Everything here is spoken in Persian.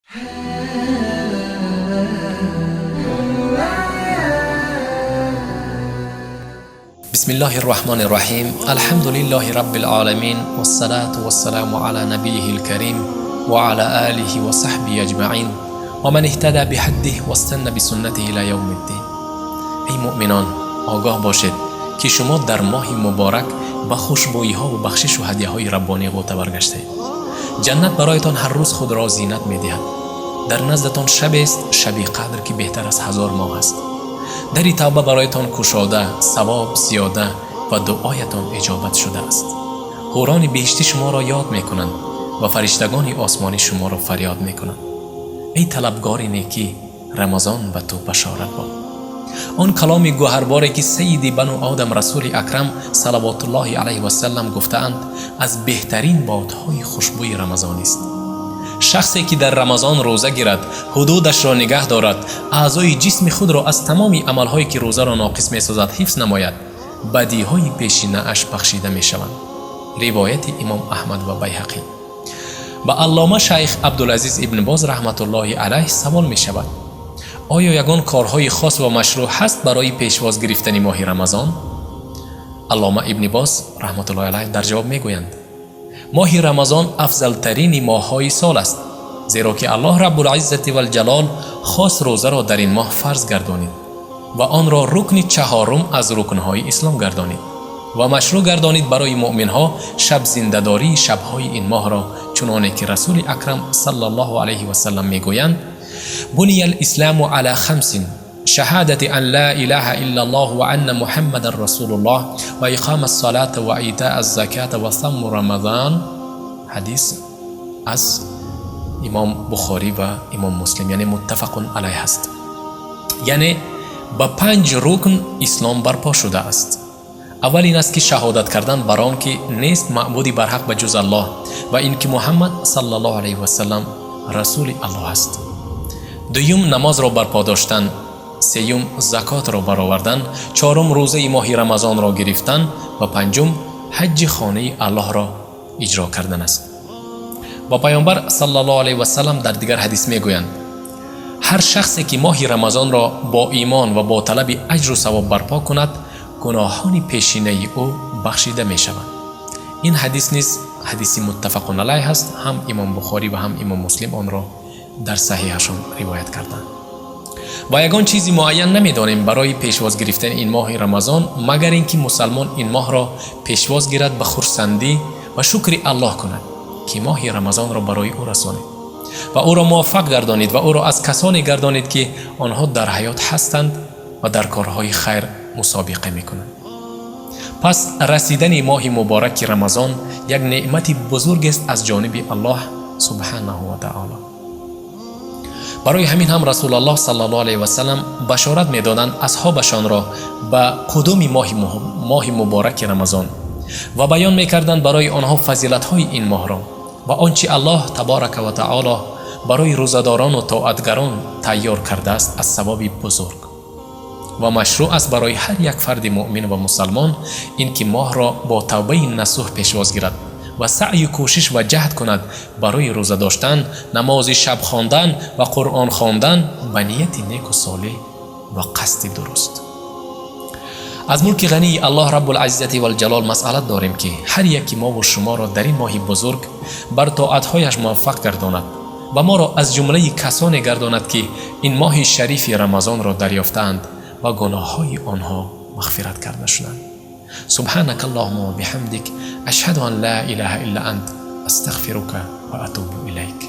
بسم الله الرحمن الرحیم. الحمد لله رب العالمین والصلاة والسلام علی نبیه الکریم و علی آله و صحبه اجمعین و من اهتدى بهدیه و استنى بسنته الی یوم الدین. ای مؤمنان، آگاه باشید که شما در ماه مبارک به خوشبویی ها و بخشش و هدیه های ربانی معتبر گشتید. جنت برایتان هر روز خود را زینت می‌دهد. در نزدتان شب است، شب قدر که بهتر از 1000 ماه است. دری توبه برایتان گشاده، ثواب زیاده و دعایتان اجابت شده است. حوران بهشتی شما را یاد میکنند و فرشتگان آسمانی شما را فریاد میکنند. ای طلبگار نیکی، رمضان به تو بشارت باد. آن کلام گوهرباری که سید بنو آدم رسول اکرم صلوات الله علیه و سلم گفتند از بهترین بادهای خوشبوی رمضان است. شخصی که در رمضان روزه گیرد، حدودش را نگه دارد، اعضای جسم خود را از تمام عملهایی که روزه را ناقص می‌سازد حفظ نماید، بدیهای پیشینه اش بخشیده می‌شوند. روایت امام احمد و بیهقی. با علامه شیخ عبدالعزیز ابن باز رحمت الله علیه سوال می‌شود: آیا یگان کارهای خاص و مشروع هست برای پیشواز گرفتن ماه رمضان؟ علامه ابن باز رحمت الله علیه در جواب میگویند: ماه رمضان افضل ترین ماه‌های سال است، زیرا که الله رب العزت و الجلال خاص روزه را در این ماه فرض گردانید و آن را رکن چهارم از رکن‌های اسلام گردانید و مشروع گردانید برای مؤمن‌ها شب زنده‌داری شب‌های این ماه را، چنانه که رسول اکرم صلی الله علیه و سلم میگویند: بنی الاسلام علی 5: شهادت ان لا اله الا الله و ان محمد رسول الله و اقام الصلاة و ایتاء الزکات و صوم رمضان. حدیث از امام بخاری و امام مسلم، یعنی متفق علیه است. یعنی با 5 رکن اسلام برپا شده است. اول این است که شهادت کردن بر آن که نیست معبودی برحق بجز الله و این که محمد صلی الله علیه و سلم رسول الله است. دوم نماز را برپا داشتن. سیوم زکات را برآوردن. چهارم روزه ماه رمضان را گرفتن و پنجم حج خانه الله را اجرا کردن است. و پیامبر صلی الله علیه و سلم در دیگر حدیث میگویند: هر شخصی که ماه رمضان را با ایمان و با طلب اجر و ثواب برپا کند، گناهان پیشینه او بخشیده می شوند. این حدیث نیز حدیث متفق علیه است. هم امام بخاری و هم امام مسلم آن را در صحیحشان روایت کردند. و یگان چیزی معین نمی‌دانیم برای پیشواز گرفتن این ماه رمضان مگر اینکه مسلمان این ماه را پیشواز گیرد به خرسندی و شکر الله کند که ماه رمضان را برای او رسانید و او را موفق گردانید و او را از کسانی گردانید که آنها در حیات هستند و در کارهای خیر مسابقه می‌کنند. پس رسیدن ماه مبارک رمضان یک نعمت بزرگ است از جانب الله سبحانه و تعالی. برای همین هم رسول الله صلی الله علیه و سلم بشارت می‌دادند اصحابشان را به قدوم ماه مبارک رمضان و بیان می‌کردند برای آنها فضیلت‌های این ماه را و آنچه الله تبارک و تعالی برای روزه‌داران و طاعتگران تیار کرده است از ثواب بزرگ. و مشروع است برای هر یک فرد مؤمن و مسلمان این که ماه را با توبه نصوح پیشواز گیرد و سعی و کوشش و جهد کند برای روزه داشتن، نماز شب خواندن و قرآن خواندن به نیت نیک و صالح و قصد درست. از ملک غنی الله رب العزت و الجلال مسئلت داریم که هر یکی ما و شما را در این ماه بزرگ بر طاعت‌هایش موفق گرداند و ما را از جمله کسانی گرداند که این ماه شریف رمضان را دریافتند و گناه‌های آنها مغفرت کرده شدند. سبحانك اللهم وبحمدك أشهد أن لا إله إلا أنت أستغفرك وأتوب إليك.